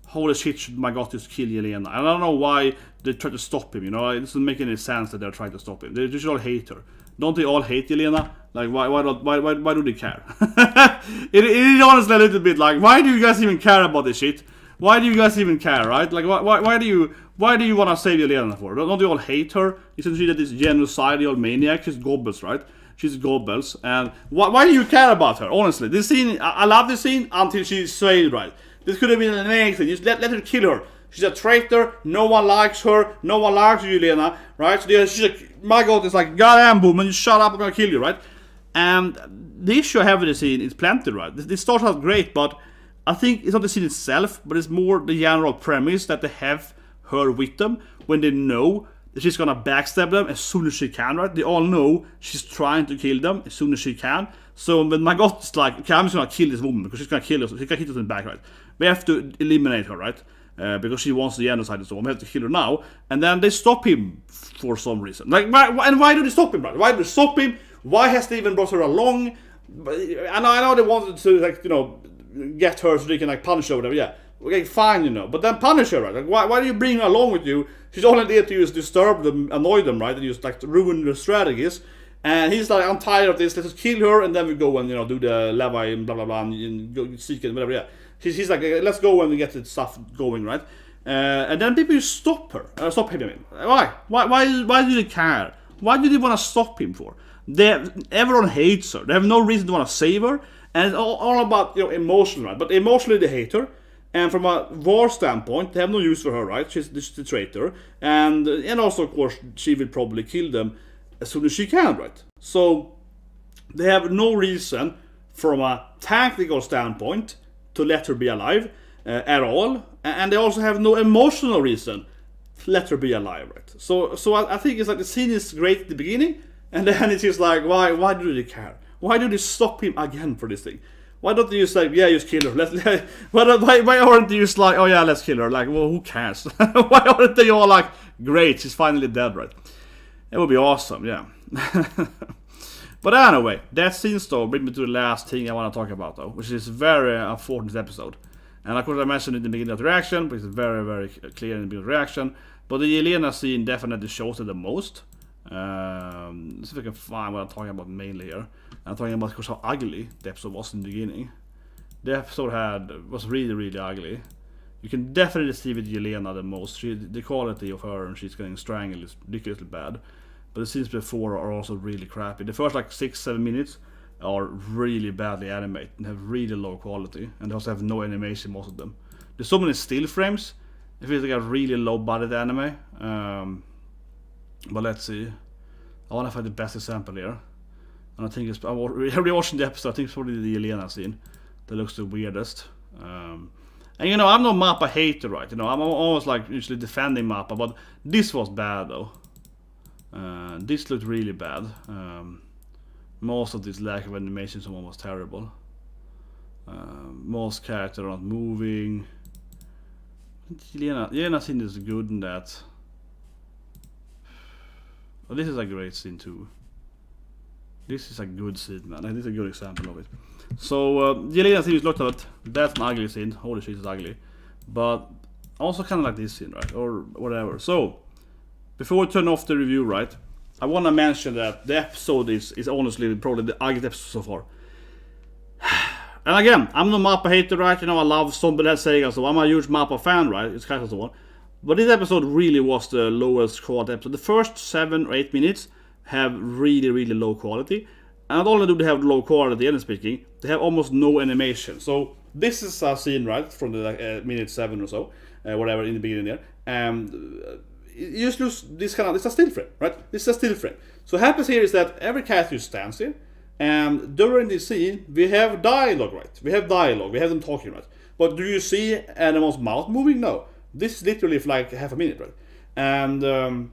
Holy shit, should my god just kill Yelena? I don't know why they tried to stop him, it doesn't make any sense that they're trying to stop him. They should all hate her. Don't they all hate Yelena? Like, why do they care? it honestly a little bit like, why do you guys even care about this shit? Why do you guys even care, right? Like, why do you want to save Yelena for? Don't you all hate her? Isn't she this genocidal maniac? She's Goebbels, right? She's Goebbels. And why do you care about her? Honestly, this scene, I love this scene until she's saved, right? This could have been anything. Just let her kill her. She's a traitor. No one likes her. No one likes you, Yelena, right? So she's like, my god, it's like, goddamn woman, you shut up, I'm gonna kill you, right? And the issue I have with the scene is plenty, right? This starts out great, but I think it's not the scene itself, but it's more the general premise that they have her with them when they know that she's gonna backstab them as soon as she can, right? They all know she's trying to kill them as soon as she can. So when my god is like, okay, I'm just gonna kill this woman because she's gonna kill us, she can hit us in the back, right? We have to eliminate her, right? Because she wants the genocide and so on. We have to kill her now. And then they stop him for some reason. Like, why do they stop him, right? Why do they stop him? Why has they even brought her along? I know they wanted to, like, get her so they can, like, punish her or whatever, yeah. Okay, fine, But then punish her, right? Like, why do you bring her along with you? She's only there to just disturb them, annoy them, right? And just, like, to ruin their strategies. And he's like, I'm tired of this, let's just kill her, and then we go and, do the Levi and blah, blah, blah, and go seek it, whatever, yeah. He's like, let's go and we get the stuff going, right? And then people stop her. Stop him, I mean. Why? Why do they care? Why do they want to stop him for? Everyone hates her. They have no reason to want to save her. And it's all about, emotional, right? But emotionally they hate her. And from a war standpoint, they have no use for her, right? She's a traitor. And also, of course, she will probably kill them as soon as she can, right? So they have no reason from a tactical standpoint to let her be alive at all, and they also have no emotional reason to let her be alive, right? So I think it's like the scene is great at the beginning, and then it's just like, why do they care? Why do they stop him again for this thing? Why don't they just like, yeah, just kill her? Why aren't they just like, oh yeah, let's kill her? Like, well, who cares? Why aren't they all like, great, she's finally dead, right? It would be awesome, yeah. But anyway, that scene though brings me to the last thing I want to talk about though, which is very unfortunate episode. And of course I mentioned it in the beginning of the reaction, but it's very, very clear in the beginning of the reaction. But the Yelena scene definitely shows it the most. Let's see if I can find what I'm talking about mainly here. I'm talking about, of course, how ugly the episode was in the beginning. The episode was really, really ugly. You can definitely see with Yelena the most. The quality of her and she's getting strangled is ridiculously bad. But the scenes before are also really crappy. The first like 6-7 minutes are really badly animated and have really low quality. And they also have no animation, most of them. There's so many still frames. It feels like a really low budget anime. But let's see. I want to find the best example here. And I think it's... I'm rewatching the episode. I think it's probably the Yelena scene that looks the weirdest. And you know, I'm no Mappa hater, right? You know, I'm always like usually defending Mappa, but this was bad though. This looked really bad. Most of this lack of animation was terrible. Most characters are not moving. Yelena scene is good in that. Oh, this is a great scene too. This is a good scene, man. This is a good example of it. So, Yelena scene is looked at. That's an ugly scene. Holy shit, it's ugly. But also kind of like this scene, right? Or whatever. So, before we turn off the review, right? I want to mention that the episode is honestly probably the ugliest episode so far. And again, I'm no Mappa hater, right? You know, I love somebody else saying so. I'm a huge Mappa fan, right? It's kind of the one. But this episode really was the lowest quality episode. The first 7 or 8 minutes have really, really low quality. And not only do they have low quality, and speaking, they have almost no animation. So this is a scene, right, from the minute 7 or so, whatever in the beginning there. You just lose this kind of, it's a still frame, right? This is a still frame. So what happens here is that every character stands here, and during this scene we have dialogue, right? We have dialogue, we have them talking, right? But do you see anyone's mouth moving? No. This is literally like half a minute, right? And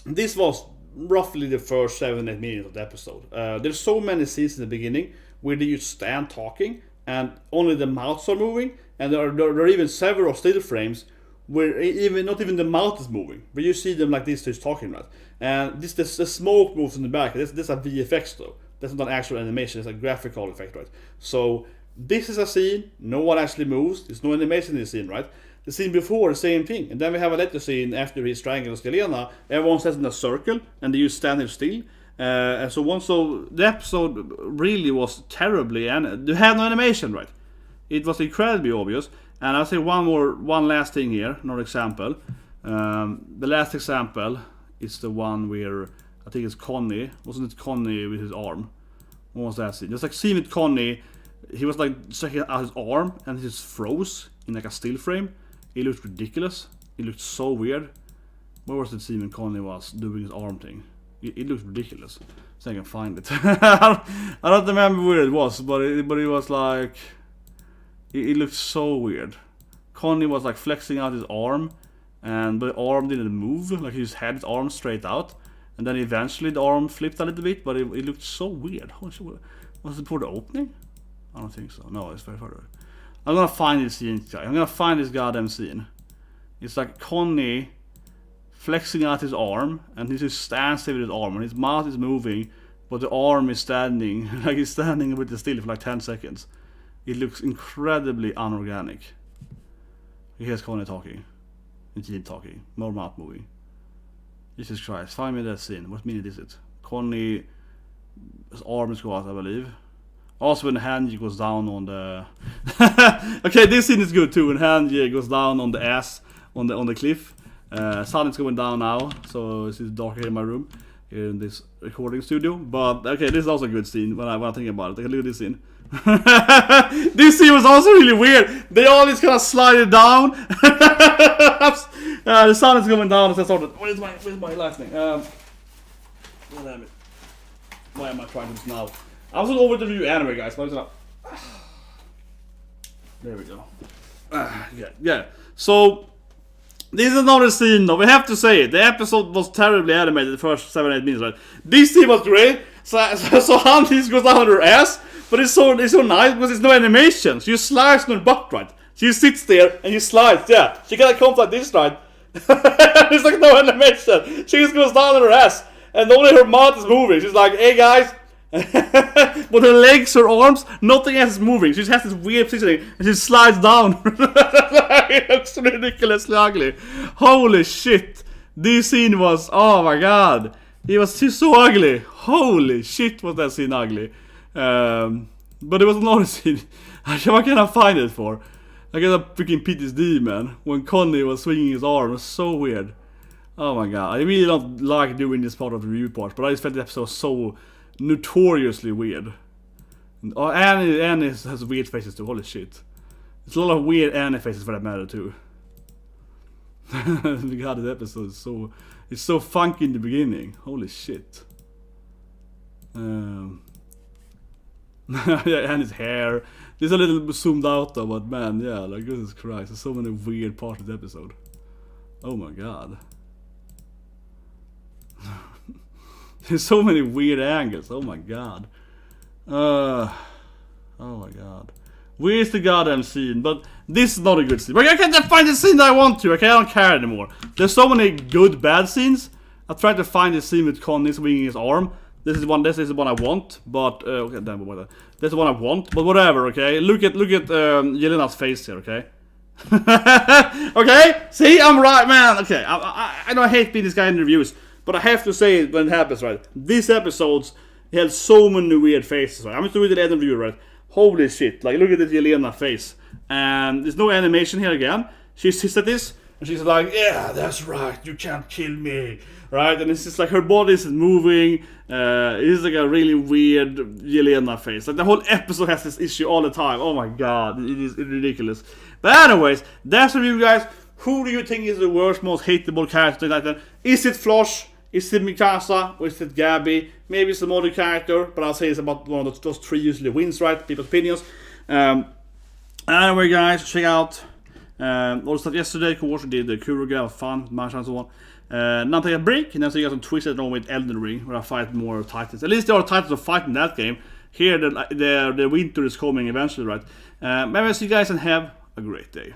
this was roughly the first 7-8 minutes of the episode. There's so many scenes in the beginning where they just stand talking and only the mouths are moving, and there are even several still frames where not even the mouth is moving, but you see them like this just talking, right? And the smoke moves in the back. This is a VFX though. That's not an actual animation, it's a graphical effect, right? So this is a scene, no one actually moves, there's no animation in the scene, right? The scene before, the same thing. And then we have a later scene after he strangles Yelena. Everyone stands in a circle and they just standing still. So the episode really was terribly, and they had no animation, right? It was incredibly obvious. And I'll say one last thing here, another example. The last example is the one where I think it's Connie. Wasn't it Connie with his arm? What was that scene? There's like scene with Connie. He was like checking out his arm and he just froze in like a still frame. It looked ridiculous. It looked so weird. Where was the scene when Connie was doing his arm thing? It looked ridiculous. So I can find it. I don't remember where it was, but it was like... It looked so weird. Connie was like flexing out his arm, but the arm didn't move. Like he just had his arm straight out. And then eventually the arm flipped a little bit, but it looked so weird. Was it for the opening? I don't think so. No, it's very further. I'm gonna find this scene, guy. I'm gonna find this goddamn scene. It's like Connie flexing out his arm, and he just stands there with his arm, and his mouth is moving, but the arm is standing, like he's standing with the still for like 10 seconds. It looks incredibly unorganic. Here's Connie talking. And Jean talking. More mouth moving. Jesus Christ, find me that scene. What minute is it? Connie's arm is go out, I believe. Also when Hanji goes down on the... Okay, this scene is good too. When Hanji goes down on the ass on the cliff. Sun is going down now, so it's darker in my room. Here in this recording studio. But okay, this is also a good scene when I think about it. Look at this scene. This scene was also really weird. They all just kind of slide down. The sun is going down, so I started. Where's my lightning? Why am I trying to do this now? I was going over to review anime, guys. But there we go. Yeah. So this is another scene, though. We have to say it. The episode was terribly animated the first 7-8 minutes, right? This scene was great. So Hanji goes down on her ass. But it's so nice because there's no animation. So you slice on her butt, right? She sits there and you slice, yeah. She kind of comes like this, right? There's like no animation. She just goes down on her ass. And only her mouth is moving. She's like, hey guys. But her legs, her arms, nothing else is moving. She just has this weird positioning and she slides down. It looks ridiculously ugly. Holy shit. This scene was, oh my god. It was just so ugly. Holy shit was that scene ugly. But it was another scene. What can I find it for? I got a freaking PTSD, man. When Connie was swinging his arm, it was so weird. Oh my god, I really don't like doing this part of the review part, but I just felt the episode so notoriously weird. Oh, Annie has weird faces too, holy shit. There's a lot of weird Annie faces for that matter too. God, this episode is it's so funky in the beginning, holy shit. Yeah, and his hair. This is a little zoomed out though, but man, yeah, like goodness Christ, there's so many weird parts of the episode. Oh my god. There's so many weird angles, oh my god. Oh my god. Where's the goddamn scene? But this is not a good scene. But I can't find the scene that I want to, okay? I don't care anymore. There's so many good bad scenes. I tried to find the scene with Connie swinging his arm. This is the one I want, but okay, damn, that's the one I want, but whatever, okay? Look at Yelena's face here, okay? Okay? See, I'm right, man. Okay, I know I hate being this guy in the reviews, but I have to say it when it happens, right? These episodes, he had so many weird faces, right? I'm just doing the end review, right? Holy shit, like look at this Yelena face. And there's no animation here again. She sits at this, and she's like, yeah, that's right, you can't kill me. Right, and it's just like her body is moving. It's like a really weird Yelena face. Like the whole episode has this issue all the time. Oh my god, it is ridiculous. But anyways, that's the review, guys. Who do you think is the worst, most hateable character tonight then? Is it Floch? Is it Mikasa? Or is it Gabi? Maybe some other character, but I'll say it's about one of those three usually wins, right? People's opinions. Anyway, guys, check out all the stuff yesterday. Of course, we did the Kuroga, fun, Masha and so on. Now take a break, and then see you guys on Twitch along with Elden Ring, where I fight more titans. At least there are titans to fight in that game. Here, the winter is coming eventually, right? Maybe I'll see you guys and have a great day.